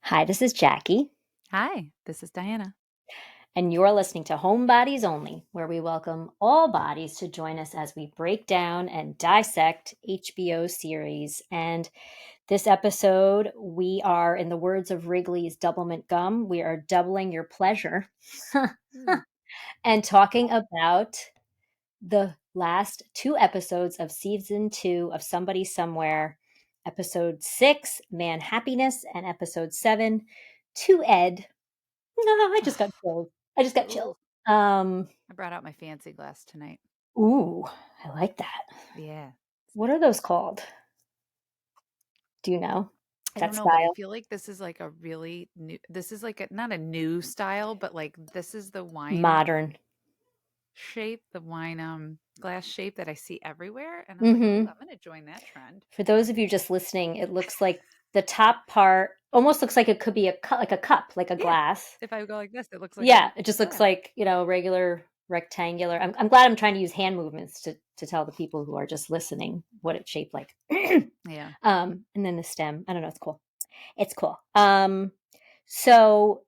Hi, this is Jackie, Hi, this is Diana. and you're listening to Home Bodies Only, where we welcome all bodies to join us as we break down and dissect HBO series. And this episode, we are, in the words of Wrigley's Doublemint Gum, we are doubling your pleasure Ooh. and talking about the last two episodes of season 2 of Somebody Somewhere. Episode 6, Manhappiness, and episode 7, To Ed. No, I just got chills. I just got Ooh, chills. Um, I brought out my fancy glass tonight. ooh, I like that. Yeah. What are those called? Do you know I that don't know, but I style? feel like this is like a really new, this is like not a new style, but like this is the wine Modern. shape, the wine glass shape that I see everywhere. And I'm like, ooh, Hmm. I'm gonna join that trend. For those of you just listening, it looks like the top part almost looks like it could be a cup, like a Yeah. glass. If I go like this, it looks like Yeah, a it just looks glass. like, regular rectangular. I'm glad I'm trying to use hand movements to tell the people who are just listening what it's shaped like. Yeah. And then the stem. I don't know. It's cool. It's cool. So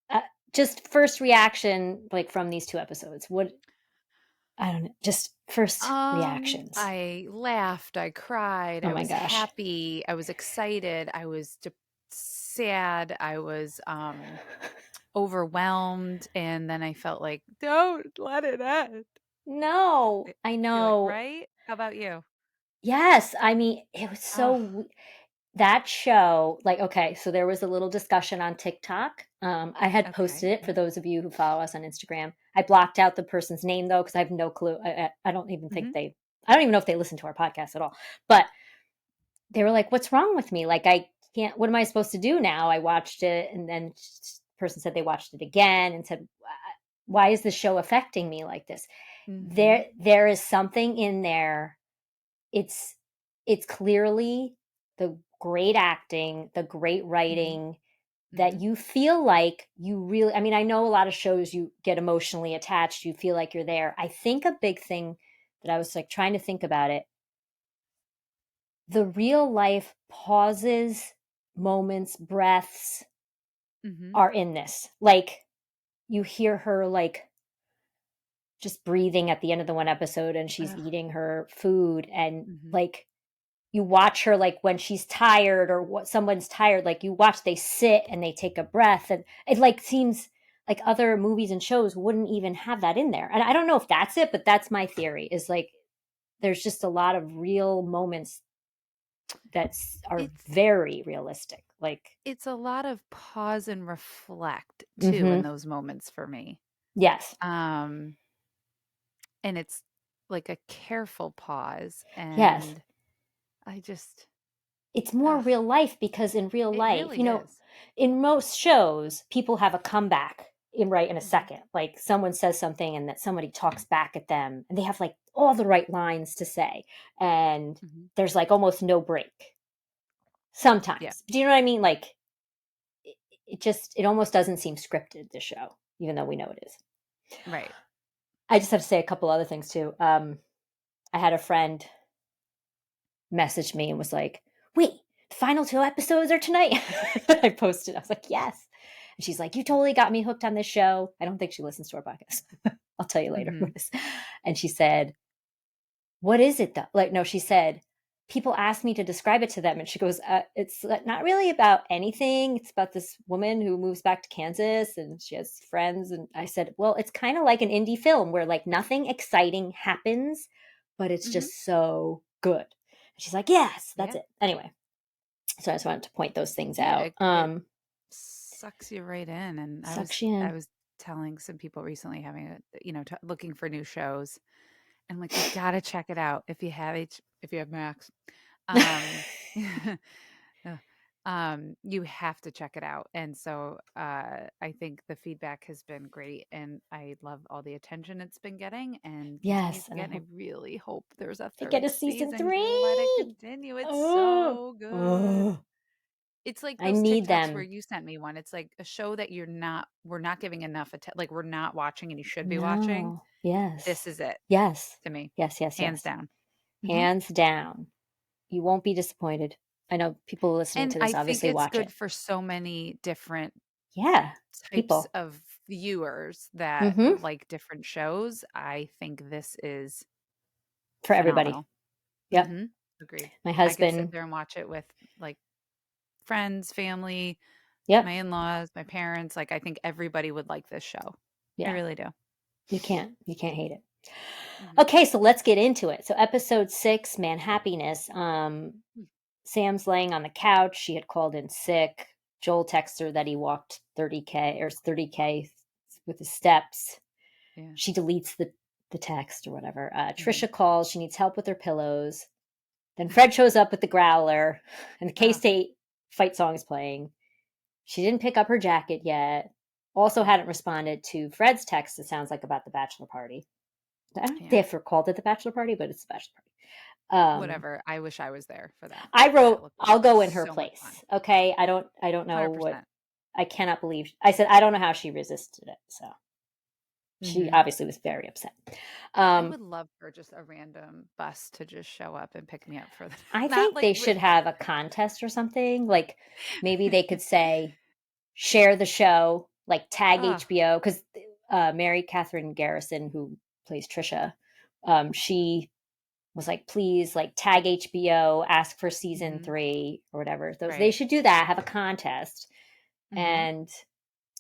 Uh, just first reaction, like from these two episodes. What I don't know. Just first reactions. I laughed, I cried, Oh I my was gosh. happy, I was excited, I was sad, I was overwhelmed, and then I felt like, "Don't let it end." No, I know. Right? How about you? Yes, I mean it was so Oh, that show. Like, okay, so there was a little discussion on TikTok. I had okay. posted it for Yeah. those of you who follow us on Instagram. I blocked out the person's name though because I have no clue. I don't even think Mhm. they. I don't even know if they listen to our podcast at all. But they were like, "What's wrong with me? Like, I can't. What am I supposed to do now?" I watched it, and then the person said they watched it again and said, "Why is the show affecting me like this?" Mhm. There is something in there. It's it's clearly the great acting, the great Mhm. writing that Mhm. you feel like you really. I mean, I know a lot of shows you get emotionally attached. You feel like you're there. I think a big thing that I was like trying to think about it, the real life pauses, moments, breaths Mhm. are in this. Like you hear her like just breathing at the end of the one episode and she's Ugh. eating her food and Mhm. like you watch her like when she's tired or what someone's tired like you watch they sit and they take a breath and it like seems like other movies and shows wouldn't even have that in there. And I don't know if that's it, but that's my theory is like there's just a lot of real moments that are It's very realistic. Like it's a lot of pause and reflect too in mhm. those moments for me. Yes. Um, and it's like a careful pause, Yes. and I just It's more ugh, real life because in real it life, really is. in most shows, people have a comeback in right in a Mhm. second. Like someone says something and that somebody talks back at them and they have like all the right lines to say. And Mhm. there's like almost no break Yeah. sometimes. Do you know what I mean? Like it, it almost doesn't seem scripted, the show, even though we know it is. Right. I just have to say a couple other things too. I had a friend messaged me and was like, "Wait, the final 2 episodes are tonight?" I posted. I was like, "Yes." And she's like, "You totally got me hooked on this show." I don't think she listens to our podcast. I'll tell you later what Mhm. it is. And she said, "What is it though?" Like, no, she said, "People ask me to describe it to them." And she goes, "It's not really about anything. It's about this woman who moves back to Kansas and she has friends." And I said, "Well, it's kind of like an indie film where like nothing exciting happens, but it's Mhm. just so good." And she's like, "Yes, that's Yeah. it." Anyway, so I just wanted to point those things Yeah, out. it sucks you right in, and Sucks you I in. was telling some people recently having a looking for new shows, and like, "You gotta check it out if you have Max." Um, ugh, you have to check it out, and so, I think the feedback has been great, and I love all the attention it's been getting and continues Yes, to and I get, and I hope really hope there's a they get 3rd a season season. Let it 3. continue, it's Oh, so good. oh, It's like I those need TikToks where them. you sent me one. It's like a show that we're not giving enough like, we're not watching and you should be watching. No. Yes. This is it Yes. to me, Yes, yes, hands yes. down. Mhm. Hands down. You won't be disappointed. I know people listening And to this I think obviously it's watch good it. for so many different Yeah, types people. of viewers that Mhm. like different shows. I think this is For everybody. phenomenal. Yep. Mhm. Agreed. My I could sit husband. there and watch it with, like, friends, family, my Yep. in-laws, my parents, like, I think everybody would like this show. I Yeah. really do. You can't hate it. Mhm. Okay, so let's get into it. So episode 6, Manhappiness. Mm, Sam's laying on the couch. She had called in sick. Joel texts her that he walked 30K or 30K with his steps. yeah. She deletes the text or whatever. Mhm. Trisha calls. She needs help with her pillows. Then Fred shows up with the growler, and the K Ugh, State fight song is playing. She didn't pick up her jacket yet. Also, mm, hadn't responded to Fred's text, it sounds like, about the bachelor party. I don't know if they yeah. ever called it the bachelor party, but it's the bachelor party. Whatever. I wish I was there for that. I That wrote, looked like "I'll go in her so much fun. place." Okay, I don't know what. 100%. I cannot believe. I said I don't know how she resisted it. So she Mhm. obviously was very upset. I Um, would love for just a random bus to just show up and pick me up for the I not think like they should have a contest or something. Like maybe they could say share the show, like tag Oh, HBO because Mary Catherine Garrison, who plays Trisha, she was like, please, like tag HBO, ask for season mhm, 3 or whatever. Those they right. should do that. Have a contest, Mhm. and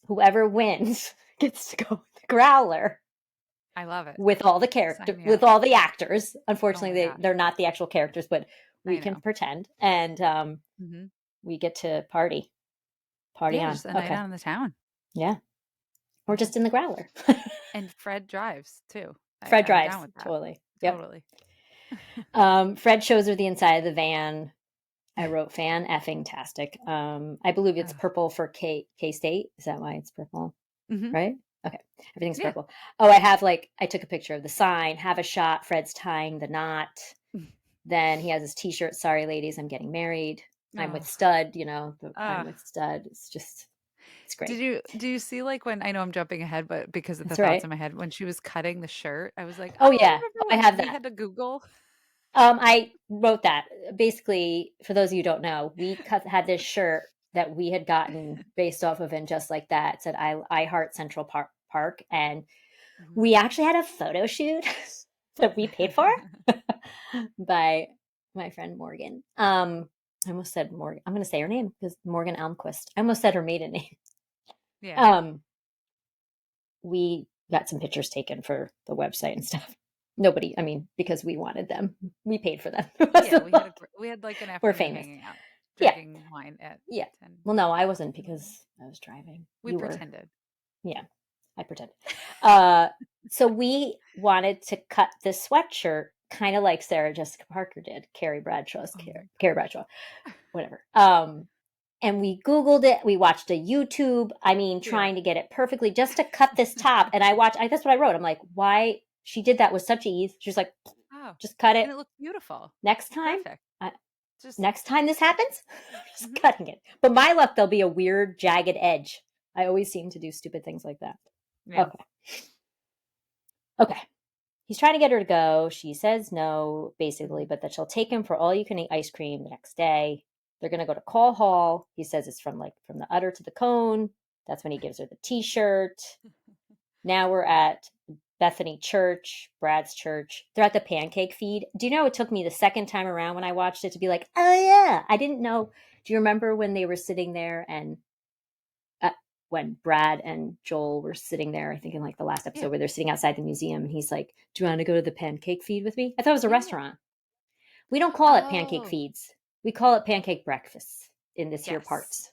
whoever wins gets to go with the Growler I love it. with all the Sign character me with up. all the actors. Oh Unfortunately, my gosh. they're not the actual characters, but we I can know. pretend, and Mhm. we get to party Yeah, on. just a night Okay, out in the town. yeah, or Yeah. just in the Growler. And Fred drives too. Fred I'm down drives with that. totally. Yep. Totally. Fred shows her the inside of the van. I wrote fan effing tastic. I believe it's Ugh. purple for K State. Is that why it's purple? Mhm. Right? Okay. Everything's Yeah. purple. Oh, I took a picture of the sign, have a shot. Fred's tying the knot. Then he has his t shirt. Sorry, ladies, I'm getting married. I'm with Oh. Stud, I'm Ah. with Stud. It's great. Do you see, like, when I know I'm jumping ahead, but because of the That's thoughts right. in my head, when she was cutting the shirt, I was like, "Oh, Oh, I yeah. remember Oh, I have when we that. had to Google." I wrote that. Basically, for those of you who don't know, had this shirt that we had gotten based off of, and just like that, it said I heart Central Park, and Mhm. we actually had a photo shoot that we paid for by my friend Morgan. I almost said Morgan. I'm going to say her name because Morgan Almquist. I almost said her maiden name. Yeah. Um, we got some pictures taken for the website and stuff. Nobody, I mean, because we wanted them, we paid for them. Yeah, we had, like, an We're afternoon famous. hanging out, Yeah, drinking wine at yeah. 10. Well, no, I wasn't because I was driving. We You were. pretended. Yeah, I pretend. Uh, so we wanted to cut this sweatshirt kind of like Sarah Jessica Parker did, Oh my Carrie gosh. Bradshaw, whatever. And we Googled it. We watched a YouTube. I mean, Yeah. trying to get it perfectly just to cut this top. And that's what I wrote. I'm like, why she did that with such ease. She's like, Oh, just cut it and it looked beautiful. next time. Perfect. Uh, Just Next time this happens, just mhm. cutting it. But my luck, there'll be a weird jagged edge. I always seem to do stupid things like that. Yeah. Okay. Okay. He's trying to get her to go. She says no, basically, Mhm. but that she'll take him for all you can eat ice cream the next day. They're going to go to Call Hall. He says it's from the udder to the cone. That's when he gives her the t-shirt. Now we're at Bethany Church, Brad's church. They're at the pancake feed. Do you know it took me the second time around when I watched it to be like, oh yeah, I didn't know. Do you remember when they were sitting there and uh, when Brad and Joel were sitting there, I think in like the last Yeah. episode where they're sitting outside the museum and he's like, do you want to go to the pancake feed with me? I thought it was a Yeah, yeah. restaurant. We don't call it pancake Oh, feeds. We call it pancake breakfasts in this here yes. parts.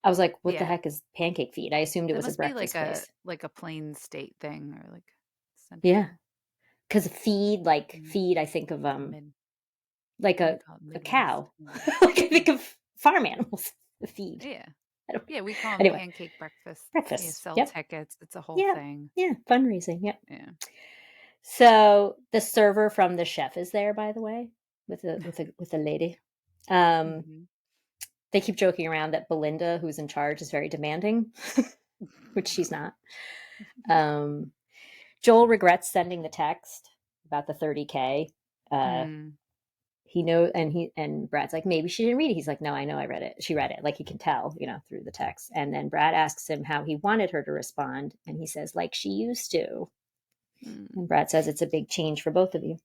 I was like, what the Yeah. heck is pancake feed? I assumed it That was a must be like breakfast a place. plain state thing or like Yeah. central Because mm, feed, I think of mid like what do you call it? a Midwest. cow. Mm. Like I Yeah. think of farm animals. The feed. Yeah. I don't Yeah, we call them anyway. pancake breakfasts. You Breakfast. sell Yep. tickets. It's a whole Yep. thing. Yeah. Fundraising. Yep. Yeah. So the server from the chef is there, by the way, with a lady. Um, Mhm. they keep joking around that Belinda, who's in charge, is very demanding, which she's not. Um, Joel regrets sending the text about the 30K. Uh, Mm. he knows, and Brad's like, maybe she didn't read it. He's like, no, I know I read it. She read it. Like he can tell, through the text. And then Brad asks him how he wanted her to respond. And he says, like she used to. Mm. And Brad says it's a big change for both of you.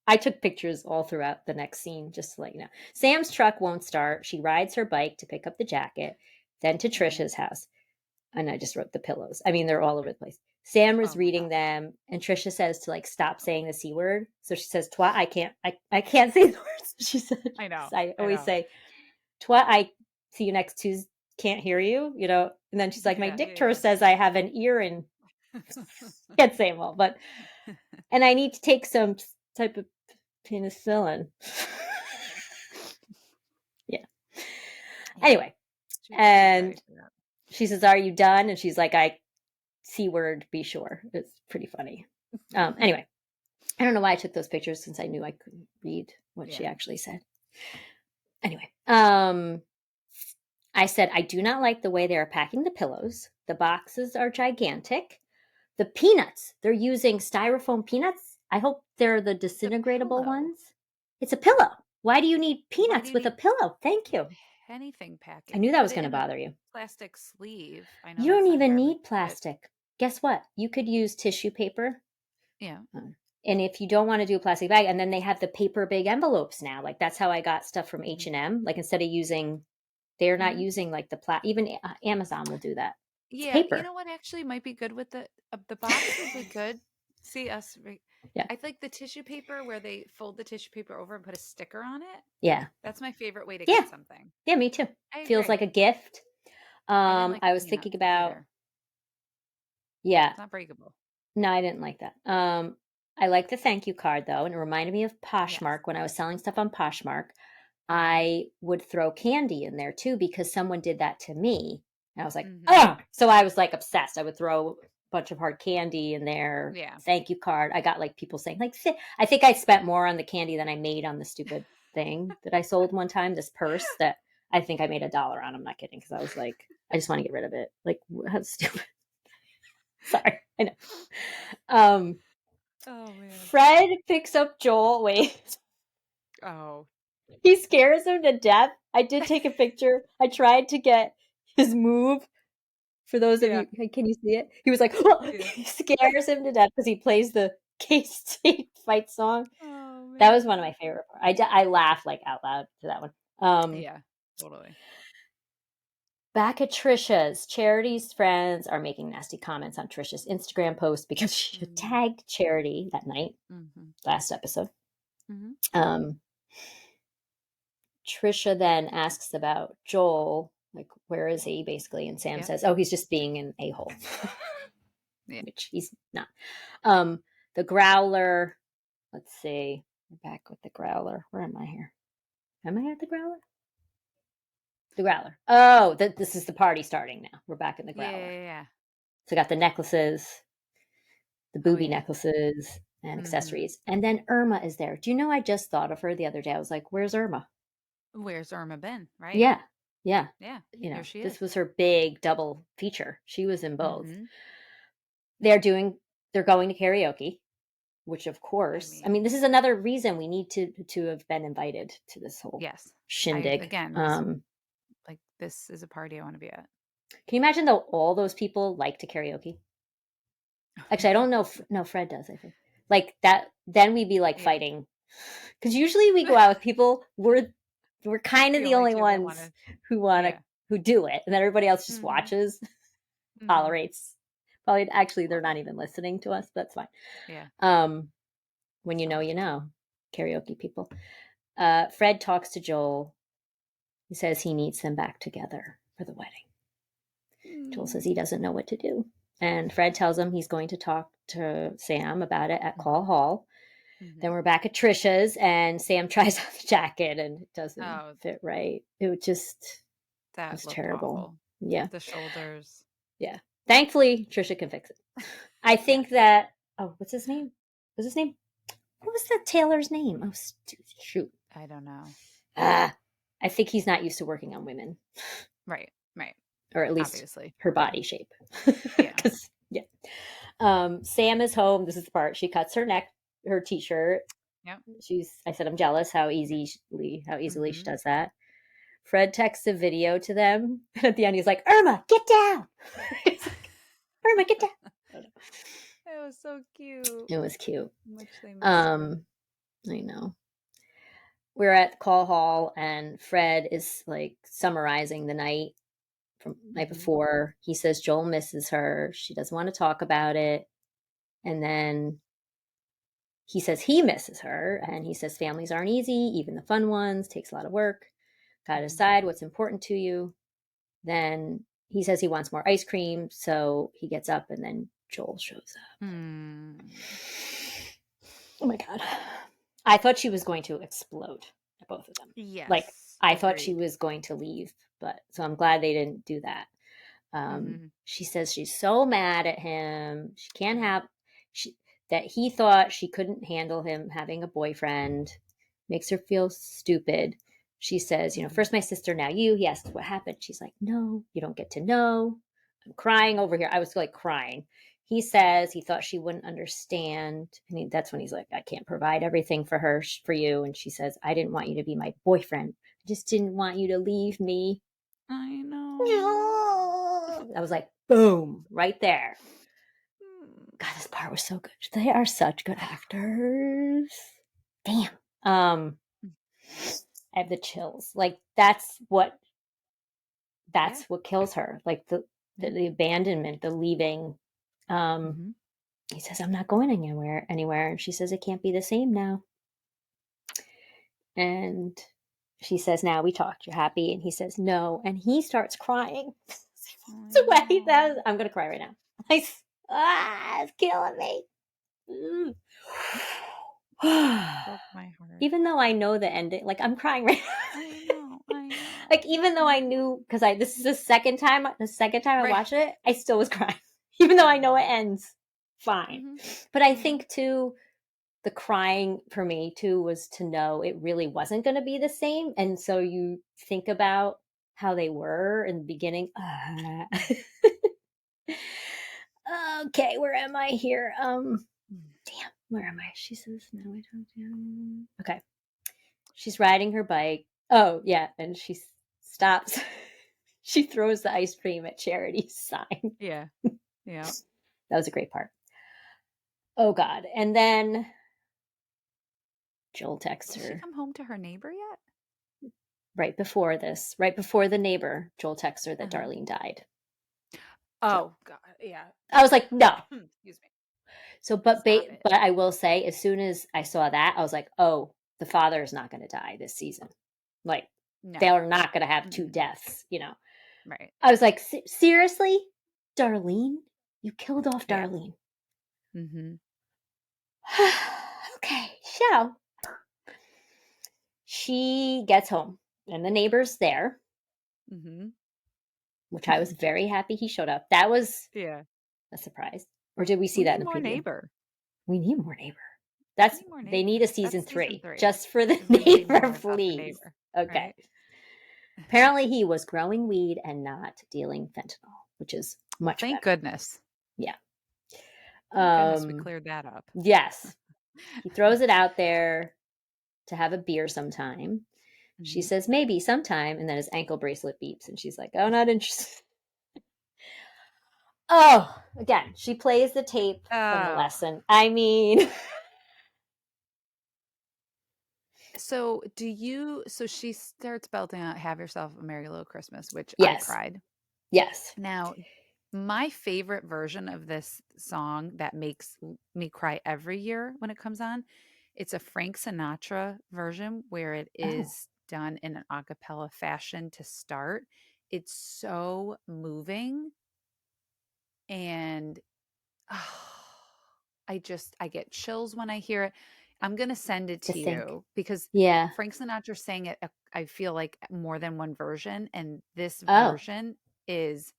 I took pictures all throughout the next scene, just to let you know. Sam's truck won't start. She rides her bike to pick up the jacket, then to Trisha's house. And I just wrote the pillows. I mean, they're all over the place. Sam was Oh my reading gosh. them, and Trisha says to like stop saying the C word. So she says twat. I can't say the words. She said, I know. I I always know. say twat. I see you next Tuesday. Can't hear you. And then she's like, my Yeah, dictator yeah, says I have an ear and yeah. can't say them all, and I need to take some type of penicillin. Yeah. Yeah. Anyway, She's ready and for that. she says, "Are you done?" And she's like, "I C word, be sure." It's pretty funny. Anyway, I don't know why I took those pictures since I knew I couldn't read what she Yeah. actually said. Anyway, I said, I do not like the way they are packing the pillows. The boxes are gigantic. The peanuts, they're using styrofoam peanuts. I hope they're the It's a disintegratable pillow. ones. It's a pillow. Why do you need Why do peanuts you with a need pillow? Thank you. anything I packing? knew that was Put it going to in a bother you. plastic sleeve. I know You don't that's not even environmental, need but plastic. Guess what? You could use tissue paper. yeah. And if you don't want to do a plastic bag, and then they have the paper big envelopes now. Like that's how I got stuff from Mhm. H&M. Like instead of using, they're not Mhm. using like even Amazon will do that. It's Yeah, you paper. know what actually might be good with the box would be good. See us, Yeah. I like the tissue paper where they fold the tissue paper over and put a sticker on it. Yeah. That's my favorite way to Yeah. get something. Yeah, me too. I Feels agree. like a gift. I didn't like I the was thinking peanuts about, either. yeah, It's not breakable. no, I didn't like that. I like the thank you card though, and it reminded me of Yes. Poshmark when I was selling stuff on Poshmark. Mhm. I would throw candy in there too because someone did that to me. And I was like, Mhm. oh, so I was like obsessed. I would throw a bunch of hard candy in there, Yeah. thank you card. I got like people saying, like, I think I spent more on the candy than I made on the stupid thing that I sold one time, this purse that I think I made $1 on. I'm not kidding. Cause I was like, I just want to get rid of it. Like, how stupid. Sorry. I know. Um, Oh man. Fred picks up Joel. Wait, Oh. he scares him to death. I did take a picture. I tried to get his move. For those of Yeah. you, can you see it? He was like, Yeah. he scares him to death because he plays the K-State fight song. Oh That was one man. of my favorite parts. I laughed like out loud to that one. Yeah. Totally. Back at Trisha's, Charity's friends are making nasty comments on Trisha's Instagram post because she Mm. tagged Charity that night, Mhm. last episode. Mhm. Um, Trisha then asks about Joel, like, where is he, basically? And Sam Yep. says, oh, he's just being an a-hole, Yeah. which he's not. The Growler, let's see. We're back with the Growler. Where am I here? Am I at the Growler? The Growler. Oh, this is the party starting now. We're back in the Yeah. Growler. Yeah. Yeah. So I got the necklaces, the Oh booby yeah. necklaces, and Mhm. accessories. And then Irma is there. Do you know I just thought of her the other day? I was like, where's Irma? Where's Irma been? Right. Yeah. Yeah. Yeah. Here she This is. was her big double feature. She was in both. Mhm. They're doing, they're going to karaoke, which of I course, I mean, mean, this is another reason we need to have been invited to this whole yes. I shindig. again was like, this is a party I want to be at. Can you imagine though all those people like to karaoke? Actually, I don't know. No, Fred does. I think like that. Then we'd be like Yeah. fighting because usually we go out with people. We're kind of The the only only two that ones wanna. who want to Yeah. who do it, and then everybody else just Mhm. watches, Mhm. tolerates. Probably actually they're Love not it. even listening to us. But that's fine. Yeah. Um, when you know, Sounds you fun. know. Karaoke people. Fred talks to Joel. He says he needs them back together for the wedding. Joel says he Mm. doesn't know what to do. And Fred tells him he's going to talk to Sam about it at Call Mhm. Hall. Then Mhm. we're back at Trisha's, and Sam tries on the jacket and it doesn't Oh, fit right. It that was looked terrible. awful. Yeah. The shoulders. Yeah. Thankfully, Trisha can fix it. I Yeah. think that, oh, what's his name? What's his name? What was the tailor's name? Oh, shoot. I don't know. Ah, I think he's not used to working on women, Right. Right. or at least Obviously. her body shape. Yeah. Because, yeah. Sam is home. This is the part. She cuts her neck her t-shirt. Yep. I said, I'm jealous how easily she Mm-hmm. does that. Fred texts a video to them. And at the end, he's like, Irma, get down. He's like, Irma, get down. I don't know. It was so cute. It was cute. How much they missed her. Um, I know. We're at call hall, and Fred is like summarizing the night from night Mm-hmm. before. He says Joel misses her. She doesn't want to talk about it. And then he says he misses her, and he says families aren't easy, even the fun ones, takes a lot of work. Gotta Mm-hmm. decide what's important to you. Then he says he wants more ice cream, so he gets up, and then Joel shows up. Mm. Oh my God. I thought she was going to explode at both of them. Like, Yes. I thought she Agreed. was going to leave, but so I'm glad they didn't do that. Mm-hmm. She says she's so mad at him. She can't Right. have she that he thought she couldn't handle him having a boyfriend. Makes her feel stupid. She says, Mm-hmm. first my sister, now you. He asks what happened. She's like, no, you don't get to know. I'm crying over here. I was like crying. He says he thought she wouldn't understand. And that's when he's like, I can't provide everything for her, for you. And she says, I didn't want you to be my boyfriend. I just didn't want you to leave me. I know. I was like, boom, right there. Mm. God, this part was so good. They are such good actors. Damn. I have the chills. Like Yeah. that's what kills her. Like Yeah. the abandonment, the leaving. Um, Mm-hmm. he says, I'm not going anywhere. And she says, it can't be the same now. And she says, now we talked, you're happy. And he says, no. And he starts crying. I Away. know. I'm going to cry right now. It's killing me. Broke my heart. Even though I know the ending, like I'm crying right now. I know. I know. Like even though I knew, because this is the second time I Right. watched it, I still was crying. Even though I know it Oh. ends fine. Mm-hmm. But I Yeah. think too, the crying for me too was to know it really wasn't going to be the same. And so you think about how they were in the beginning. Okay, where am I here? Damn, where am I? She says, no, I don't. Okay. She's riding her bike. Oh, yeah. And she stops. She throws the ice cream at Charity's sign. Yeah. Yeah. That was a great part. Oh, God. And then Joel texts Did she her come home to her neighbor yet? right before this, right before the neighbor. Joel texts her that Uh-huh. Darlene died. So Oh God. Yeah. I was like, no. Excuse me. So, Stop it. but I will say, as soon as I saw that, I was like, oh, the father is not going to die this season. Like, No. they're not going to have two Mm-mm. deaths. Right. I was like, seriously? Darlene? You killed off Yeah. Darlene. Mm-hmm. Okay, so she gets home and the neighbor's there, Mm-hmm. which I was very happy he showed up. That was Yeah. a surprise. Or did we see We that in need the more preview? neighbor. We need more neighbor. We need more They need neighbor. a That's season season 3 three. just for the Because we see neighbor, more about the please. neighbor. Okay. Right. Apparently he was growing weed and not dealing fentanyl, which is Well, much thank better. goodness. Yeah. Thank goodness we cleared that up. Yes. He throws it out there to have a beer sometime. She Mm-hmm. says, maybe sometime. And then his ankle bracelet beeps. And she's like, oh, not interested. Oh, again, she plays the tape from the Oh. lesson. I mean, So she starts belting out Have Yourself a Merry Little Christmas, which I yes, cried. yes. Now, my favorite version of this song that makes me cry every year when it comes on, it's a Frank Sinatra version where it Oh, is done in an a cappella fashion to start. It's so moving and I get chills when I hear it. I'm going to send it to to think. you because Yeah. Frank Sinatra sang it, I feel like more than one version. And this Oh, version is,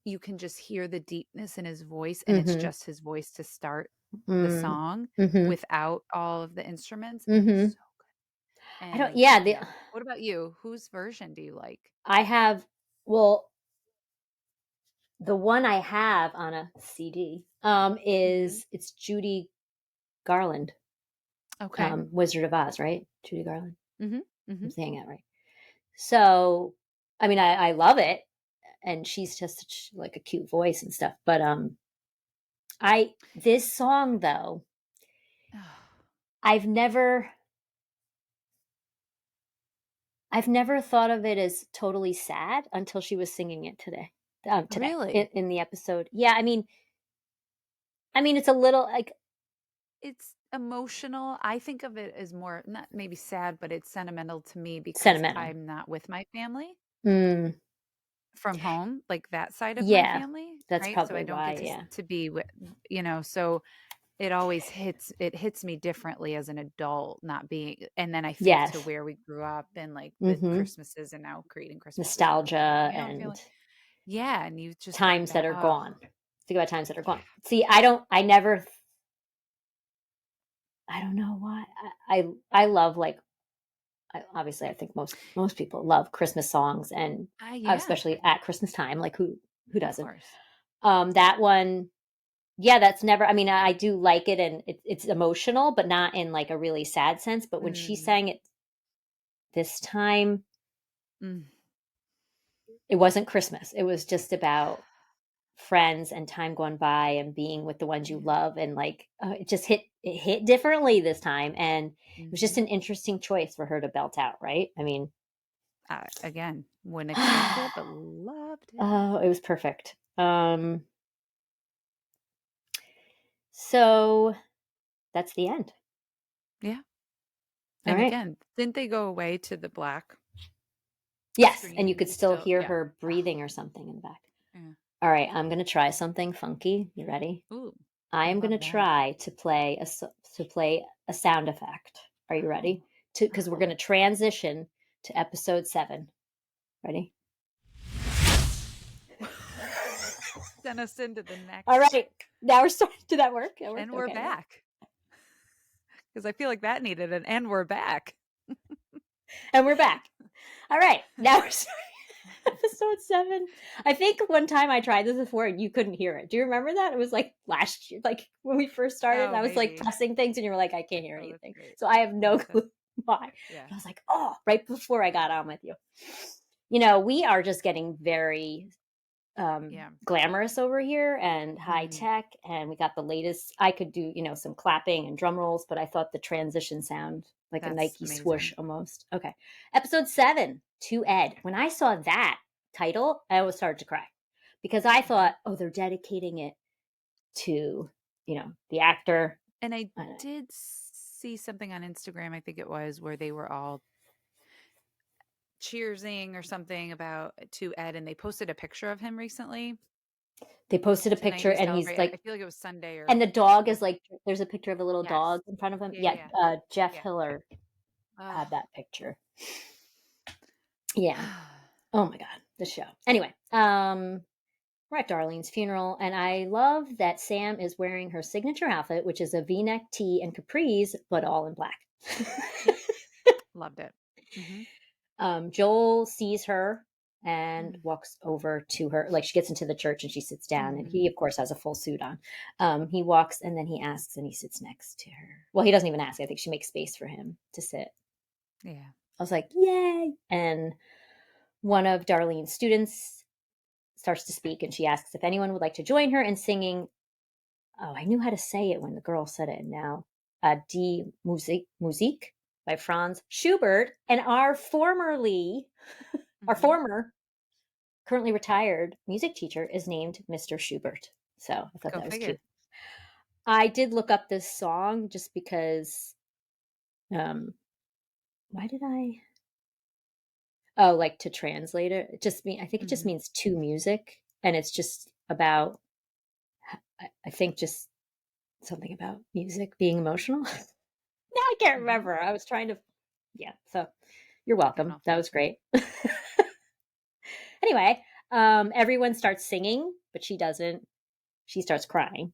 you can just hear the deepness in his voice, and it's mm-hmm. just his voice to start the Mm, song mm-hmm. without all of the instruments. And it's Mm-hmm. so good. I don't, And yeah. yeah. What about you? Whose version do you like? I have, well, the one I have on a CD Mm-hmm. it's Judy Garland, Okay. Wizard of Oz, right? Judy Garland. Mhm. Mhm. I'm saying that right. So, I mean, I love it, and she's just such like a cute voice and stuff. But I this song though, I've never I've never thought of it as totally sad until she was singing it today Really? in the episode. Yeah, I mean, it's a little like It's emotional. I think of it as more not maybe sad, but it's sentimental to me because sentimental. I'm not with my family Mm, from home, like that side of my yeah, family, that's right? So I probably don't why. get Yeah. to be with, so it hits me differently as an adult not being, and then I think to Yes. where we grew up and like the Hmm. Christmases and now creating Christmases with Nostalgia my own family. and Yeah, and you just think times that back, are oh, gone. Think about times that are gone. See, I don't. I never. I don't know why. I love like obviously I think most people love Christmas songs and yeah, especially at Christmas time. Like who of doesn't? course. That one. Yeah, that's never. I mean, I do like it and it's emotional, but not in like a really sad sense. But when she Mm, sang it this time, mm, it wasn't Christmas. It was just about friends and time gone by and being with the ones you yeah. love and like it hit differently this time and it was just Hmm. an interesting choice for her to belt out, right? I mean, Again, wouldn't expect it, but loved it. oh, it was perfect. So that's the end. Yeah. All And right. again, didn't they go away to the black Yes, and screen you and could you still still, hear yeah. her breathing or something in the back. Yeah. All right, I'm going to try something funky. You ready? Ooh, I I am going to love that. try to play a sound effect. Are you Oh, ready? To Because we're oh. going to transition to episode 7. Ready? Send us into the All next, right. Now we're starting. Did that work? That worked? and we're Okay, good. back because I feel like that needed an, and we're back. And we're back. All right. Now we're starting episode 7. I think one time I tried this before and you couldn't hear it. Do you remember that? It was like last year, like when we first started, and Oh, I was like maybe. pressing things and you were like, I can't hear Oh, that's anything. great. So I have no That's clue why. yeah, But I was like, oh, right before I got on with you. We are just getting very yeah. glamorous over here and high Hmm. tech, and we got the latest. I could do some clapping and drum rolls, but I thought the transition sound like a That's Nike swoosh amazing. almost. Okay, episode 7, To Ed. When I saw that title, I almost started to cry because I Hmm. thought, oh, they're dedicating it to the actor. And I Uh, did see something on Instagram, I think it was, where they were all cheersing or something about to Ed, and they posted a picture of him recently they posted a tonight picture to and he's celebrate. I like, feel like it was Sunday or and the dog is like, there's a picture of a little yes. dog in front of him. Yeah, Yeah, yeah, Jeff yeah. Hiller Yeah. had that picture. Yeah. Ugh. Oh my god, the show. Anyway, we're at Darlene's funeral, and I love that Sam is wearing her signature outfit, which is a V-neck tee and capris, but all in black. Yep, loved it. Hmm. Joel sees her and Mm. walks over to her. Like she gets into the church and she sits down, and Hmm. he, of course, has a full suit on. He walks and then he asks, and he sits next to her. Well, he doesn't even ask. I think she makes space for him to sit. Yeah. I was like, yay! And one of Darlene's students starts to speak and she asks if anyone would like to join her in singing. Oh, I knew how to say it when the girl said it. Now, Die Musik by Franz Schubert, and our Hmm. former, currently retired music teacher is named Mr. Schubert. So I thought Go that was figure. cute. I did look up this song just because. Um, why did I? Oh, like to translate it. It just mean I think it just Hmm. means to music, and it's just about. I think just something about music being emotional. Now I can't Hmm. remember. I was trying to. Yeah. So you're Getting welcome. all That was fancy. great. Anyway, everyone starts singing, but she doesn't. She starts crying,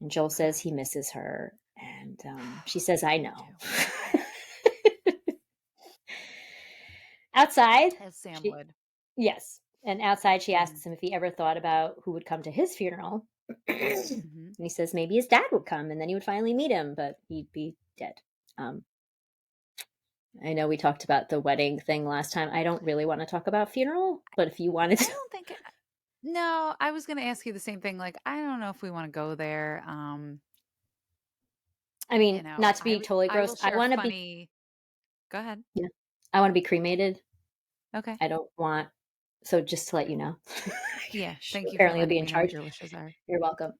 and Joel Okay. says he misses her, and she says, "I Me know." too. Outside, As Sam she would. yes, and outside she Hmm. asks him if he ever thought about who would come to his funeral. Hmm. And he says maybe his dad would come and then he would finally meet him, but he'd be dead. Um, I know we talked about the wedding thing last time. I don't really want to talk about funeral, but if you wanted I to, don't think no, I was gonna ask you the same thing. Like, I don't know if we want to go there. I mean, not to be totally I gross, will I share want to be, funny. Go ahead. yeah, I want to be cremated. Okay. I don't want, so just to let you know, Yeah. Thank you for apparently I'll be letting in me know what charge. your wishes are. You're welcome.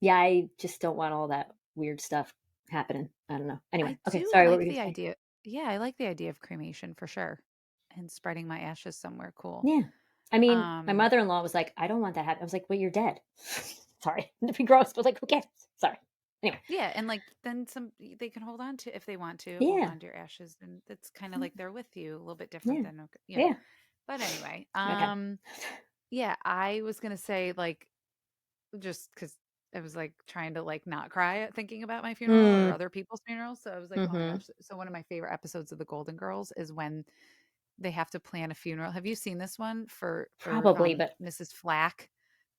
Yeah, I just don't want all that weird stuff happening. I don't know. Anyway, I okay, do sorry, what were like you the gonna say? idea. Yeah, I like the idea of cremation for sure, and spreading my ashes somewhere cool. Yeah. I mean, my Um, mother-in-law was like, "I don't want that happen." I was like, "Well, you're dead." Sorry, to be gross, but like, who cares? Sorry. Anyway, yeah, and like then they can hold on to if they want to hold yeah, on to your ashes, and it's kind of like they're with you a little bit different yeah, than yeah. But anyway, Okay. yeah, I was gonna say like just because I was like trying to like not cry at thinking about my funeral or Mm, other people's funerals. So I was like, oh my mhm. gosh. So one of my favorite episodes of The Golden Girls is when they have to plan a funeral. Have you seen this one for Probably, but Mrs. Flack,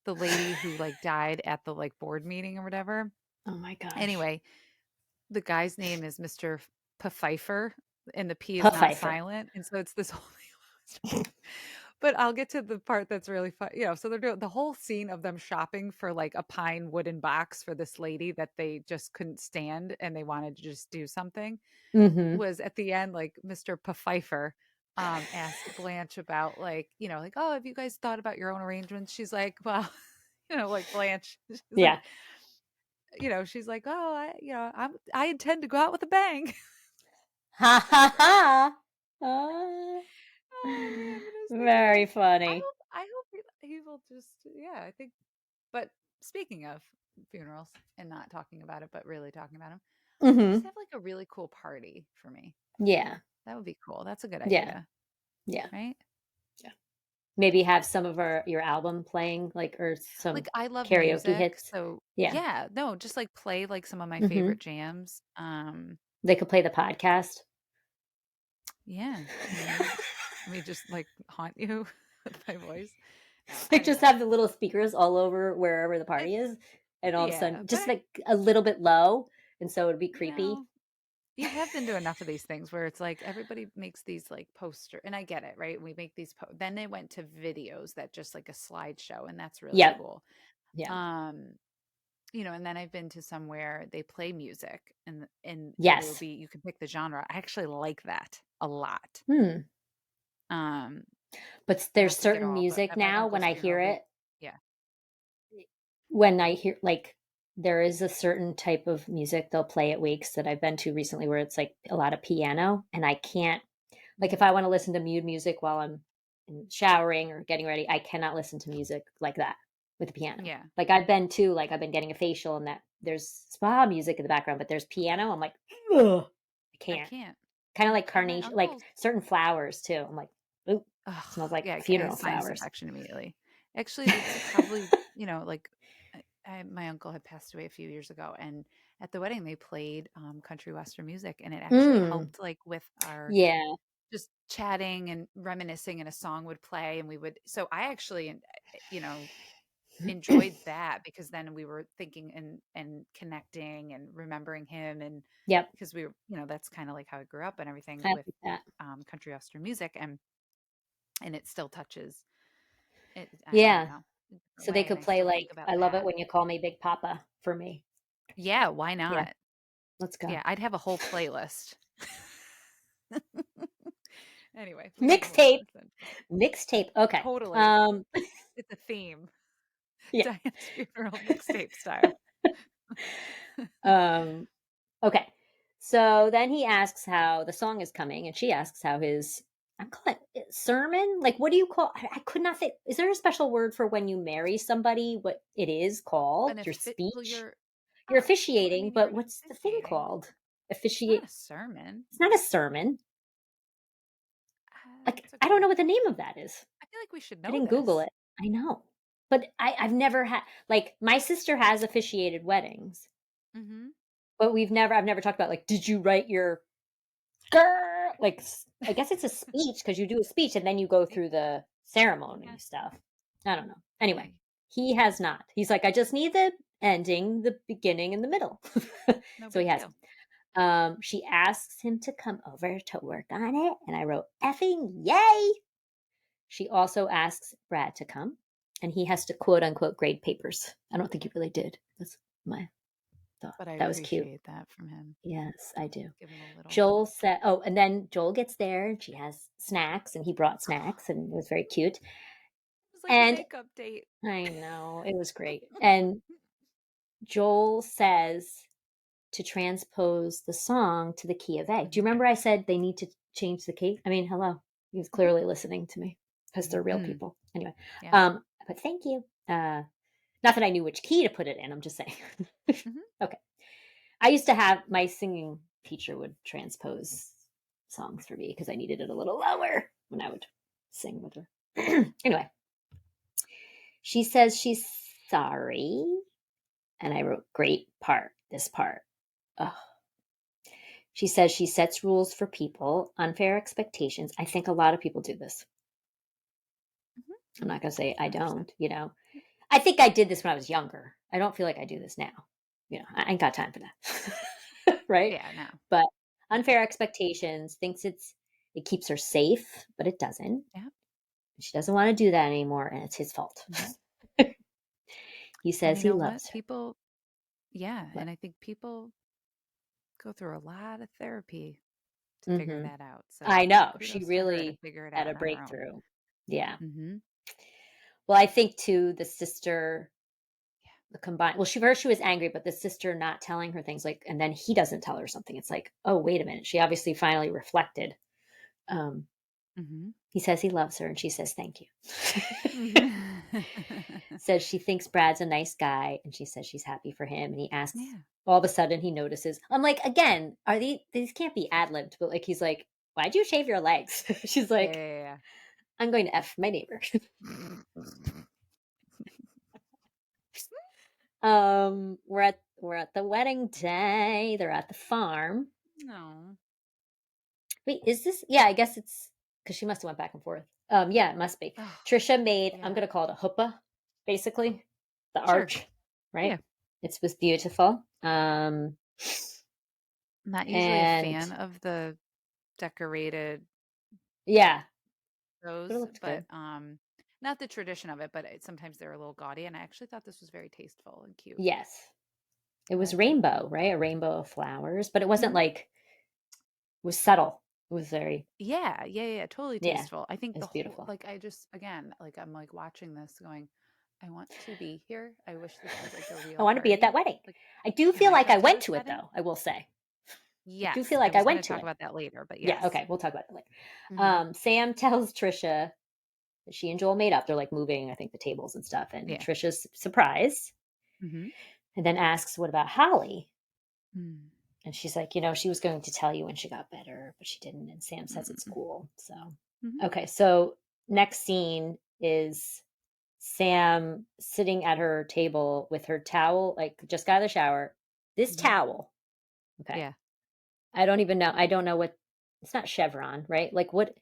the lady who like died at the like board meeting or whatever? oh my gosh. Anyway, the guy's name is Mr. Pfeiffer, and the P is Puff not Pfeiffer. silent, and so it's this whole but I'll get to the part that's really fun. So they're doing the whole scene of them shopping for like a pine wooden box for this lady that they just couldn't stand and they wanted to just do something. Mhm. Was at the end, like Mr. Pfeiffer asked Blanche about like, oh, have you guys thought about your own arrangements? She's like, well, like Blanche, she's like, Yeah. she's like, oh, I intend to go out with a bang. Ha ha ha. Ah. Oh man, but it was like Very funny. I hope he will just I think but speaking of funerals and not talking about it but really talking about them, just Mhm. have like a really cool party for me. Yeah. That would be cool. That's a good Yeah. idea, Yeah. right? Yeah. Maybe have some of our your album playing, like, or some Like I love karaoke music, hits. so Yeah. yeah, no, just like play like some of my favorite Mhm. jams. They could play the podcast. Yeah, let me just like haunt you with my voice. No, Like, I don't just know. have the little speakers all over wherever the It, party is, and all of a yeah, sudden but just, like, a little bit low, and so it'd be you creepy. know, you have been to enough of these things where it's like everybody makes these like poster, and I get it, right? We make these then they went to videos that just like a slideshow, and that's really Yep. cool. Yeah. Um, and then I've been to somewhere they play music and it'll Yes. be you can pick the genre. I actually like that a lot. Hmm. Um, But there's not to get certain all, but music at my now when uncle's I hear funeral, they it, yeah. when I hear like, there is a certain type of music they'll play at wakes that I've been to recently where it's, like, a lot of piano, and I can't, like, if Mhm. I wanna listen to mood music while I'm showering or getting ready, I cannot listen to music like that with the piano. Yeah, Like, I've been getting a facial and that there's spa music in the background, but there's piano, I'm like, "Ugh, I I can't." can't. Kinda like At my carnation, like uncle's, certain flowers too, I'm like, "Ooh, ugh, smells like yeah, I had funeral sinus flowers." infection immediately. Actually, it's probably, like my uncle had passed away a few years ago, and at the wedding they played country western music, and it actually Mm, helped like with our yeah. just chatting and reminiscing, and a song would play, and we would. So I actually, you know, enjoyed that because then we were thinking and connecting and remembering him, and Yep, because we were, that's kind of like how I grew up and everything I with like that. country western music, and it still touches it. I don't Yeah, know, a different so they way, and could I play, still think like, about "I love it that. when you call me Big Papa" for me. Yeah, why Yeah, not? let's go. Yeah, I'd have a whole playlist. Anyway, we can move Mixtape, on essentially. mixtape, okay, Totally. um, It's a theme. yeah, Diane's funeral mixtape style. um, okay. So then he asks how the song is coming, and she asks how his, I'm calling it sermon? Like, what do you call, I could not think, is there a special word for when you marry somebody, what it is called? Your Well, speech? you're You're well, I officiating, mean, you're but what's the thing officiating. called? It's not Officiate, a sermon. it's not a sermon. Like, That's a I good don't know one. what the name of that is. I feel like we should I know didn't Google this. it. I know. But I've never had, like, my sister has officiated weddings, Mhm. but I've never talked about, like, did you write your girl? Like, I guess it's a speech because you do a speech and then you go through the ceremony Yeah. stuff. I don't know. Anyway, Yeah. he has not. He's like, I just need the ending, the beginning, and the middle. No So he big has deal. she asks him to come over to work on it, and I wrote, "Effing yay!" She also asks Brad to come, and he has to quote unquote grade papers. I don't think he really did. That's my thought. But I That was cute. appreciate that from him. Yes, I do. Give him a little. Joel said, oh, and then Joel gets there and she has snacks and he brought snacks and it was very cute. It was like a And makeup date. I know it was great. And Joel says to transpose the song to the key of A. Do you Mhm. remember I said they need to change the key? I mean, hello. He was Mhm. clearly listening to me because they're real Mm. people. Anyway, Yes. but thank you. Not that I knew which key to put it in. I'm just saying. Mhm. Okay. I used to have my singing teacher would transpose songs for me because I needed it a little lower when I would sing with her. Anyway, she says she's sorry. And I wrote, great part, this part. Ugh. She says she sets rules for people, unfair expectations. I think a lot of people do this. Mhm. I'm not going to say I 100%. don't, you know. I think I did this when I was younger. I don't feel like I do this now. You know, I ain't got time for that. Right? Yeah, no. But Mm-mm. unfair expectations, thinks it keeps her safe, but it doesn't. Yeah. She doesn't want to do that anymore, and it's his fault. Mhm. He And says you he know what? loves her. People, yeah, But and I think people go through a lot of therapy to figure hmm that out. I So know she kudos to her to really figure it had out a on her own. breakthrough. Yeah. Mm-hmm. Well, I think too the sister Yeah. the combined well, she first she was angry, but the sister not telling her things like, and then he doesn't tell her something. It's like, oh, wait a minute. She obviously finally reflected. Um, Mm-hmm. he says he loves her, and she says thank you. Mm-hmm. Says she thinks Brad's a nice guy, and she says she's happy for him. And he asks, Yeah. all of a sudden, he notices. I'm like, again, are these can't be ad libbed? But like, he's like, why'd you shave your legs? She's Yeah. like, Yeah. I'm going to f my neighbor. Yeah. We're at the wedding day. They're at the farm. No. Wait, is this? Yeah, I guess it's because she must have went back and forth. Yeah, it must be. Oh, Trisha made. I'm yeah. gonna call it a huppah, basically, the Sure. arch, Yeah. right? It was beautiful. Not usually a And fan of the decorated yeah, but it shows, looked but good. not the tradition of it, but sometimes they're a little gaudy. And I actually thought this was very tasteful and cute. Yes, it I was liked it. rainbow, right? A rainbow of flowers, but it wasn't Hmm. like it was subtle. It was very Yeah, yeah, yeah, totally yeah, tasteful. I think it the was whole, beautiful. like, I just, again, like, I'm like watching this going, I want to be here. I wish this was like a I real want to be at that party. wedding. Like, I do can feel I like I come to went this to it wedding? though. I will say. I do feel Yes. I like I was going went to to talk it. about that later, but Yeah. yes. Okay. We'll talk about it later. Hmm. Sam tells Trisha that she and Joel made up. They're like moving, I think, the tables and stuff. And Yeah. Trisha's surprised Hmm. and then asks, what about Holly? Mm. And she's like, she was going to tell you when she got better, but she didn't. And Sam says it's cool. So, Hmm. okay. So, next scene is Sam sitting at her table with her towel, like just got out of the shower. This Hmm. towel, okay. Yeah. I don't even know. I don't know what it's not chevron, right? Like what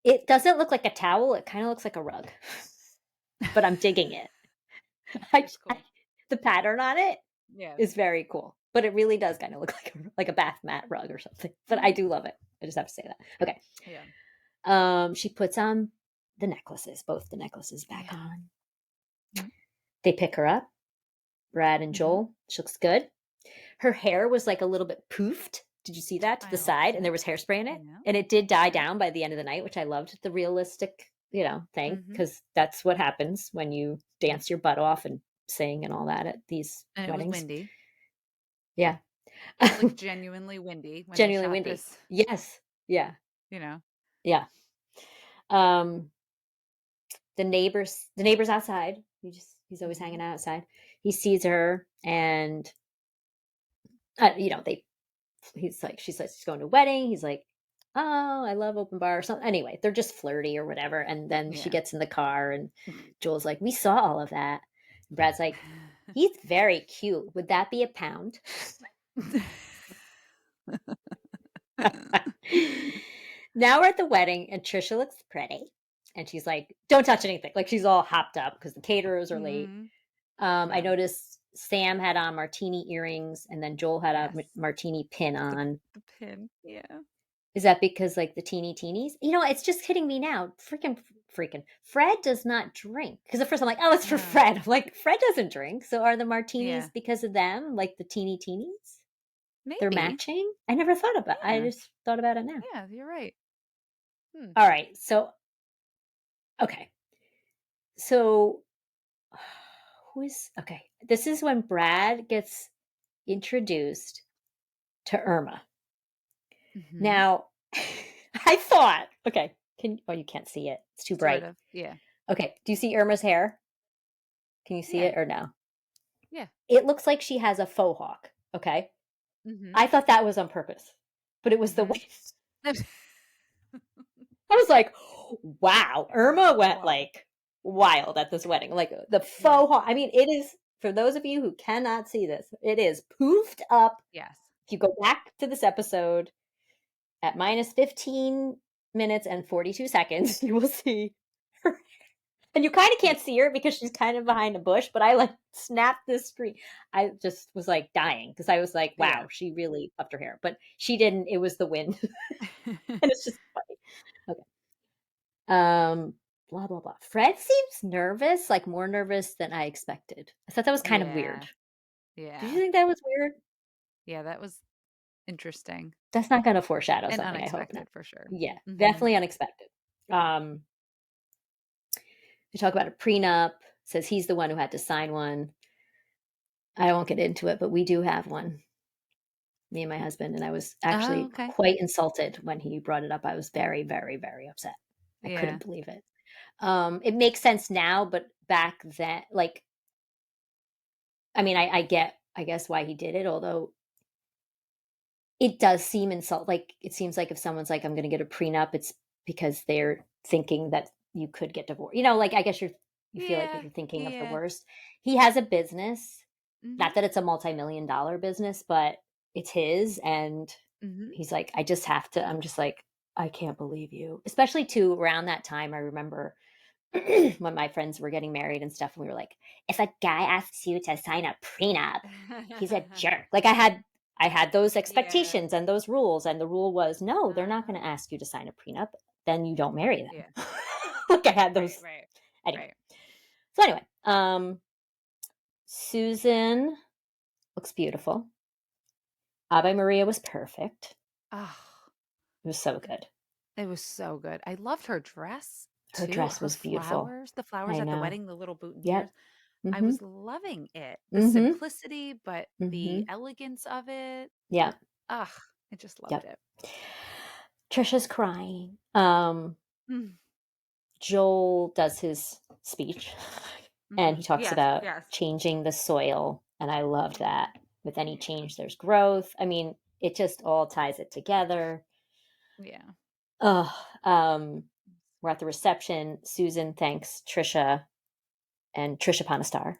it doesn't look like a towel. It kind of looks like a rug, but I'm digging it. I, It's I, cool. the pattern on it Yeah. is very cool, but it really does kind of look like a bath mat rug or something. But I Hmm. do love it. I just have to say that. Okay. Yeah. She puts on the necklaces, both the necklaces back Yeah. on. Yep. They pick her up. Brad and Hmm. Joel. She looks good. Her hair was like a little bit poofed. Did you see that to the I liked side? And there it. was hairspray in it. Yeah. And it did die Yeah. down by the end of the night, which I loved the realistic, thing, Hmm. because that's what happens when you dance your butt off and sing and all that at these And it was weddings. windy. Yeah. It was like genuinely windy when they Genuinely shot windy. this, Yes. Yeah. you know. Yeah. Um, the neighbors outside. He's always Hmm. hanging out outside. He sees her and they she's like, she's going to a wedding. He's like, oh, I love open bar or something. Anyway, they're just flirty or whatever. And then she Yeah. gets in the car and Joel's like, we saw all of that. And Brad's like, he's very cute. Would that be a pound? Now we're at the wedding and Trisha looks pretty. And she's like, don't touch anything. Like she's all hopped up because the caterers are late. Mhm. I Yeah. noticed Sam had on martini earrings, and then Joel had a Yes. martini pin The on. the pin. Yeah. Is that because, like, the teenies? It's just hitting me now. Freaking Fred does not drink. Because at first I'm like, "Oh, it's for No. Fred." I'm like, "Fred doesn't drink." So are the martinis Yeah. because of them, like the teenies? They're Maybe. matching? I Yeah. just thought about it now. Yeah, you're right. Hmm. All right. So, okay. So who is okay. This is when Brad gets introduced to Irma. Mhm. Now, I thought, okay, you can't see it. It's too Sort bright. of. Yeah. Okay. Do you see Irma's hair? Can you see Yeah. it or no? Yeah. It looks like she has a faux hawk, okay? Mhm. I thought that was on purpose, but it was the Mhm. way I was like, "Wow, Irma went, Whoa. like, wild at this wedding." Like, the Yeah. faux hawk, I mean, it is for those of you who cannot see this, it is poofed up. Yes. If you go back to this episode at minus 15 minutes and 42 seconds, you will see her. And you kinda Yeah. can't see her because she's kind of behind a bush, but I, like, snapped this screen. I just was, like, dying because I was like, Yeah. "Wow, she really fluffed her hair." But she didn't, it was the wind, and it's just funny. Okay. Blah, blah, blah. Fred seems nervous, like, more nervous than I expected. I thought that was kind of weird. Yeah. Did you Yeah. think that was weird? Yeah, that was interesting That's not gonna foreshadow and something, I hope not. unexpected for sure. Yeah, Mhm. definitely unexpected. Um, they talk about a prenup, says he's the one who had to sign one. I won't get into it, but we do have one, me and my husband, and I was Oh, actually okay. quite insulted when he brought it up. I was very, very, very upset. I Yeah. couldn't believe it. It makes sense now, but back then, like, I mean, I get, I guess, why he did it, although it does seem like, it seems like if someone's like, "I'm gonna get a prenup," it's because they're thinking that you could get divorced. Like, I guess you feel like Yeah. you're thinking of the Yeah. worst. He has a business, Mhm. not that it's a multi-million dollar business, but it's his, and Mhm. he's like, "I just have to." I'm just like, "I can't believe you." Especially too around that time, I remember when my friends were getting married and stuff, and we were like, "If a guy asks you to sign a prenup, he's a jerk." Like, I had those Yeah. expectations and those rules, and the rule was, "No, they're not Uh-huh. gonna ask you to sign a prenup, then you don't marry Yeah. them." Like, I had Right, those right. anyway. Right. So anyway, Susan looks beautiful. Ave Maria was perfect. Oh, It was so good. it was so good. I loved her dress Her too. dress Her was beautiful. flowers, the flowers I at the know. wedding, the little boutonnieres. Yep. I Mhm. was loving it. The Mhm. simplicity, but the Mhm. elegance of it. Yeah. Ugh, I just loved Yep. it. Trisha's crying. Mm, Joel does his speech and he mhm. talks Yes, about yes. changing the soil. And I loved that. With any Yeah. change, there's growth. I mean, it just all ties it together. Yeah. Oh, we're at the reception. Susan thanks Trisha and Trisha upon a star.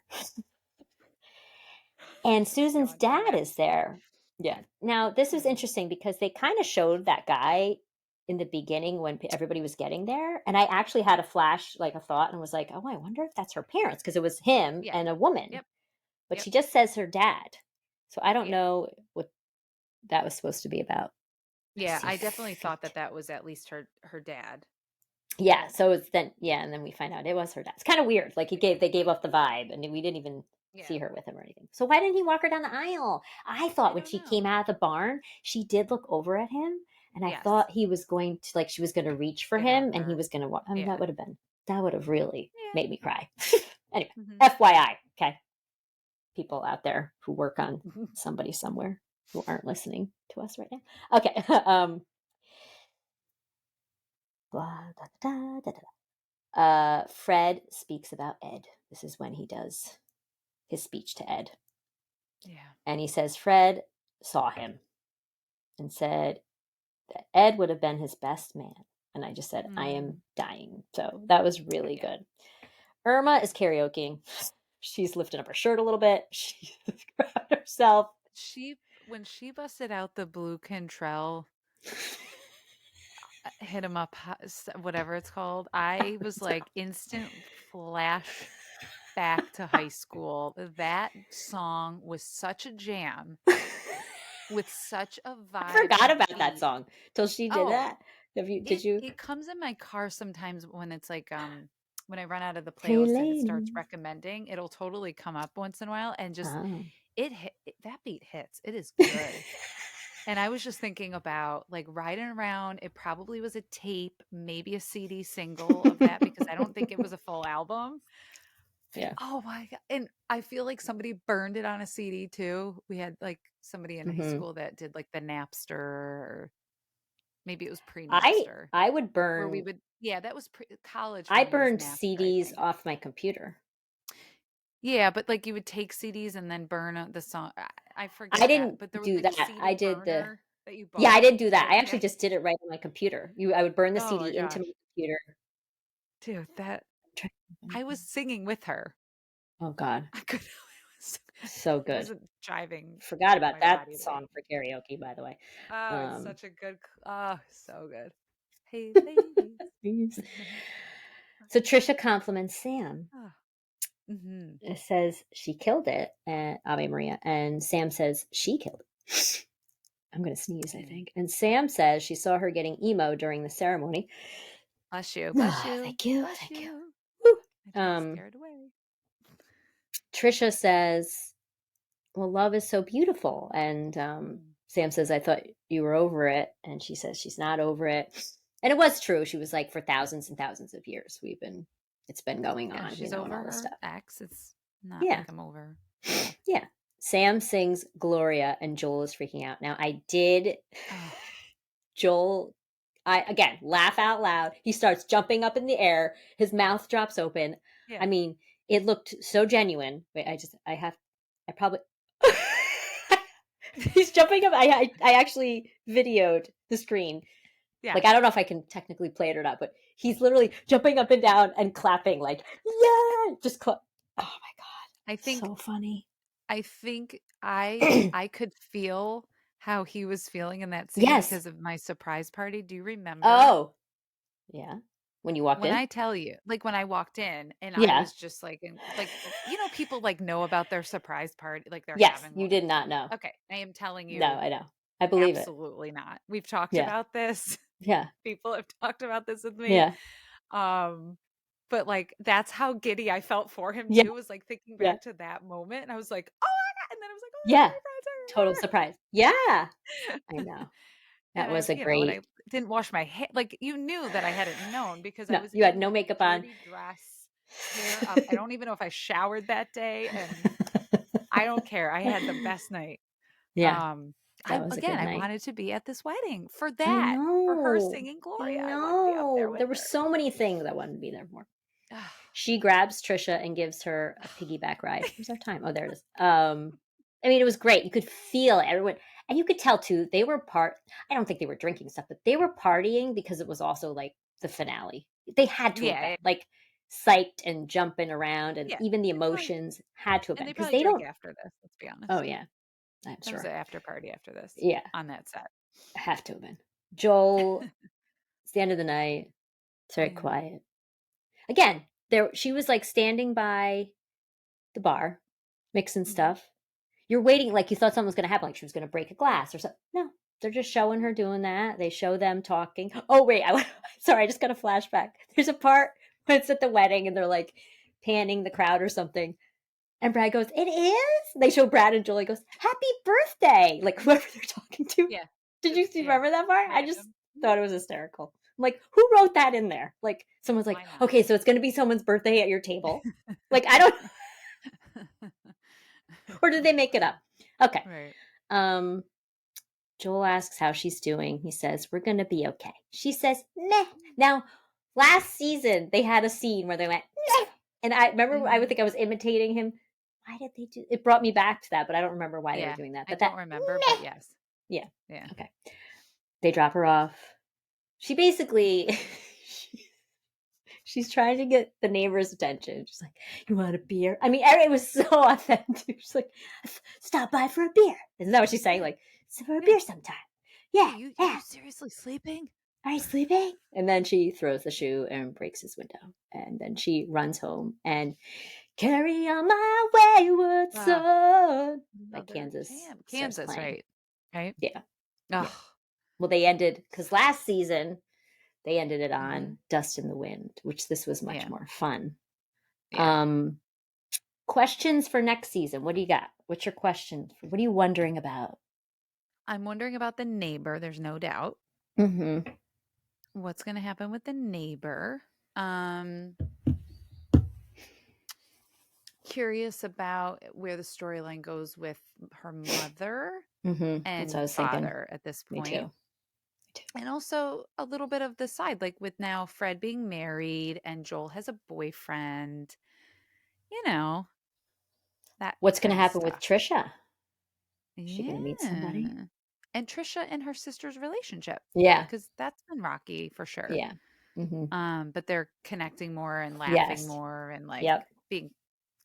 And Susan's God, dad yes. is there. Yeah. Now, this was Mhm. interesting because they kind of showed that guy in the beginning when everybody was getting there. And I actually had a flash, like a thought, and was like, oh, I wonder if that's her parents because it was him Yeah. and a woman, Yep. but Yep. she just says her dad. So I don't Yeah. know what that was supposed to be about. I Yeah, see I definitely thought that feet. that was at least her dad. Yeah. So it's then, yeah. And then we find out it was her dad. It's kind of weird. Like Yeah. they gave off the vibe and we didn't even Yeah. see her with him or anything. So why didn't he walk her down the aisle? I thought I when don't she know. came out of the barn, she did look over at him. And I Yes. thought he was going to, like, she was going to reach for Get him after and he her. was going to walk. I mean, Yeah. that would have really Yeah. made me cry. Anyway, Mhm. FYI. Okay. People out there who work on somebody somewhere who aren't listening to us right now. Okay. Blah, da, da, da, da, da. Fred speaks about Ed. This is when he does his speech to Ed. Yeah. And he says Fred saw him and said that Ed would have been his best man. And I just said, I Mm. am dying. So that was really Yeah. good. Irma Yeah. is karaokeing. She's lifting up her shirt a little bit. She's grabbed herself. She when she busted out the blue Cantrell, hit him up, whatever it's called, I was like instant flash. back to high school. That song was such a jam with such a I vibe forgot and about that beat. song till she did Oh, that. Did it you? it comes in my car sometimes when it's like, when I run out of the Hey, playlist and it starts ladies. recommending, it'll totally come up once in a while and just Oh. that beat hits. It is good. And I was just thinking about like riding around. It probably was a tape, maybe a CD single of that because I don't think it was a full album. Yeah. Oh my God. And I feel like somebody burned it on a CD too. We had like somebody in high Hmm. school that did like the Napster, or maybe it was I pre-Napster, I would where we burn. would, yeah, that was college for I me was burned Napster, I CDs think. off my computer. Yeah, but like you would take CDs and then burn the song. I I forget that, didn't but there was do like a that. I CD did the. burner that you Yeah, I bought. didn't do that. I Didn't actually you? just did it right on my computer. I would burn the Oh my CD into my gosh. computer. Dude, that Try- I was singing with her. Oh God, I could so it good. wasn't jiving Forgot about my that body, but song for karaoke, by the way. oh, it's Um, such a good oh, so good. Hey ladies. so Trisha compliments Sam. Oh. Mhm. It says she killed it, and Ave Maria, and Sam says she killed it. I'm gonna sneeze, I Mm. think. And Sam says she saw her getting emo during the ceremony. Bless you, bless Ah, you, thank you, bless thank you. you. Woo. I just got scared away. Trisha says, "Well, love is so beautiful," and Mm. Sam says, "I thought you were over it," and she says she's not over it. And it was true. She was like, for thousands and thousands of years, it's been going Yeah, on, she's and over all this her stuff. ex. It's not Yeah, like I'm over. Yeah. yeah. Sam sings Gloria, and Joel is freaking out. Now, I did. Oh, Joel, I again laugh out loud. He starts jumping up in the air. His mouth drops open. I yeah. mean, it looked so genuine. Wait, I probably. He's jumping up. I actually videoed the screen. Yeah. Like, I don't know if I can technically play it or not, but he's literally jumping up and down and clapping, like, yeah, oh my God, I think so funny. I think I could feel how he was feeling in that scene Yes. because of my surprise party. Do you remember Oh, yeah. When you walked when in? I tell you, like when I walked in and I Yeah. was just like, like, people like know about their surprise party, like they're Yes. having You one. did not know. Okay, I am telling No, you, I know. I believe it. absolutely not. We've talked Yeah. about this. Yeah. People have talked about this with me. Yeah. Um, but like that's how giddy I felt for him Yeah. too, was like thinking Yeah. back to that moment. And I was like, oh my God. And then I was like, oh, Yeah. my friends Total are surprise. Yeah. here. I know. That And was I, a and I great. didn't wash my hair. Like you knew that I hadn't known because I No, was you had in no that makeup on. dirty dress, hair up. I don't even know if I showered that day, and I don't care. I had the best night. Yeah. Um, That was a good I night. wanted to be at this wedding for I that, for her know. singing I Gloria. I want to be up there know. with There were her. so many things I wanted to be there for. She grabs Trisha and gives her a Ugh. piggyback ride. Where's our time? Oh, there it is. I mean, it was great. You could feel everyone, and you could tell too. They were I don't think they were drinking stuff, but they were partying because it was also like the finale. They had to have Yeah, been like psyched and jumping around, and yeah. even the They probably emotions had to have and been they because probably they drank don't. after this. Let's be Oh honest. yeah, I'm There was sure. an after party after this Yeah, on that set. have to have been. Joel. It's the end of the night. It's very Yeah. quiet. Again, there she was like standing by the bar, mixing Hmm. stuff. You're waiting, like you thought something was gonna happen, like she was gonna break a glass or something. No, they're just showing her doing that. They show them talking. Oh wait, sorry, I just got a flashback. There's a part when it's at the wedding and they're like panning the crowd or something. And Brad goes, "It is?" They show Brad and Julie goes, "Happy birthday!" Like whoever they're talking to. Yeah. Did you Just yeah. remember that part? I just Random. Mhm. thought it was hysterical. I'm like, who wrote that in there? Like someone's like, Why not? okay, so it's gonna be someone's birthday at your table. Like I don't or did they make it up? Okay. Right. Um Joel asks how she's doing. He says, "We're going to be okay." She says, "Meh." Now, last season, they had a scene where they went, "Meh." And I remember, I would Mhm. think I was imitating him. Why did they do it? Brought me back to that, but I don't remember why they were Yeah. doing that. I But that, don't remember, but meh. yes. Yeah. Yeah. Okay. They drop her off. She basically, she's trying to get the neighbor's attention. She's like, "You want a beer?" I mean, it was so authentic. She's like, "Stop by for a beer." Isn't that what she's saying? Like, "For a Yeah. beer sometime." Yeah. Hey, Yeah. you seriously sleeping? Are you sleeping? And then she throws the shoe and breaks his window. And then she runs home. And Carry on my wayward Ah, son by another Kansas jam. starts Kansas, playing. right? Right? Yeah, Ugh. yeah. Well, they ended because last season they ended it Mhm. on Dust in the Wind, which this was much Yeah. more fun. Yeah. Um, Questions for next season. What do you got? What's your question? What are you wondering about? I'm wondering about the neighbor, there's no doubt. Mm-hmm. What's gonna happen with the neighbor? Um, Curious about where the storyline goes with her mother Mm-hmm. That's what and I was thinking. father at this Me too. point. Me too. And also a little bit of the side, like with now Fred being married and Joel has a boyfriend, you know, that What's going to kind of happen with stuff. Trisha? Is she going to meet somebody? Yeah. And Trisha and her sister's relationship, Yeah. because that's been rocky for sure. Yeah. Mm-hmm. But they're connecting more and laughing Yes. more and like Yep. being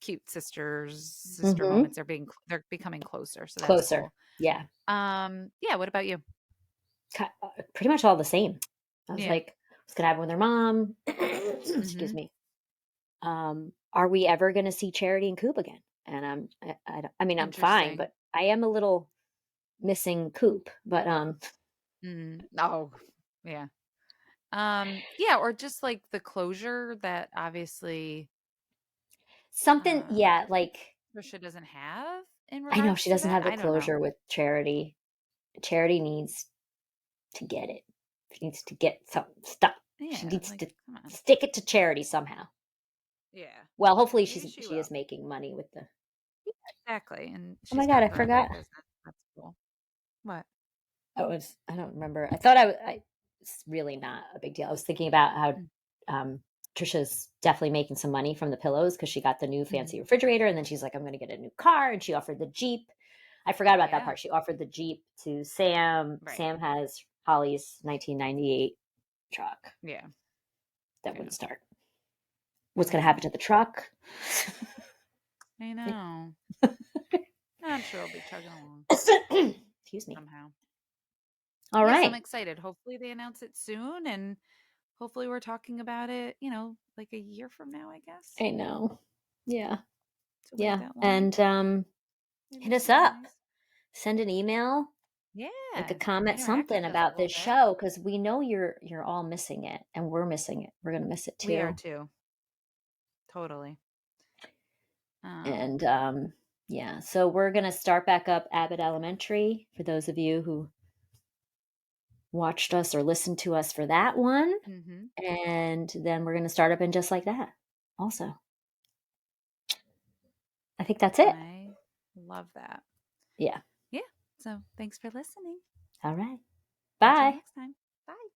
cute sister Mm-hmm. moments are they're becoming closer. So that's Closer. cool. Yeah. Yeah, what about you? Pretty much all the same. I was Yeah. like, what's going to happen with her mom? Mm-hmm. Excuse me. Are we ever going to see Charity and Coop again? And I mean, I'm fine, Interesting. but I am a little missing Coop. But Mm. Oh, yeah. Yeah, or just like the closure that obviously something, uh yeah, like Trisha doesn't have in I know regards she to doesn't that. have the I don't know. closure with Charity. Charity needs to get it. She needs to get some stuff. She Yeah, needs like to come on. stick it to Charity somehow. Yeah. Well, hopefully Maybe she she is will. making money with the. Yeah, exactly. And Oh my she's god, got I her other forgot. business. That's cool. What? I don't remember. I thought it's really not a big deal. I was thinking about how um, Trisha's definitely making some money from the pillows because she got the new Mm-hmm. fancy refrigerator, and then she's like, "I'm going to get a new car," and she offered the Jeep. I forgot about that Yeah. part. She offered the Jeep to Sam. Right. Sam has Holly's 1998 truck Yeah. that Yeah. wouldn't start. What's going to happen Oh, to the truck? I know. I'm sure it'll be chugging along Excuse me. somehow. All Yes, I'm right. excited. Hopefully they announce it soon and hopefully we're talking about it, like a year from now, I guess. I know. Yeah. To wait Yeah. that long. And Maybe hit it'll us be up. nice. Send an email, like a Yeah. comment, Interact something with us a about little this bit. show because we know you're all missing it and we're missing it. We're gonna miss it We are too. too. Totally. And Um, yeah, so we're gonna start back up Abbott Elementary for those of you who watched us or listened to us for that one. mhm. And then we're gonna start up in Just Like That. Also, I think that's it. I love that. Yeah. Yeah. So thanks for listening. All right. Until Bye. next time. Bye.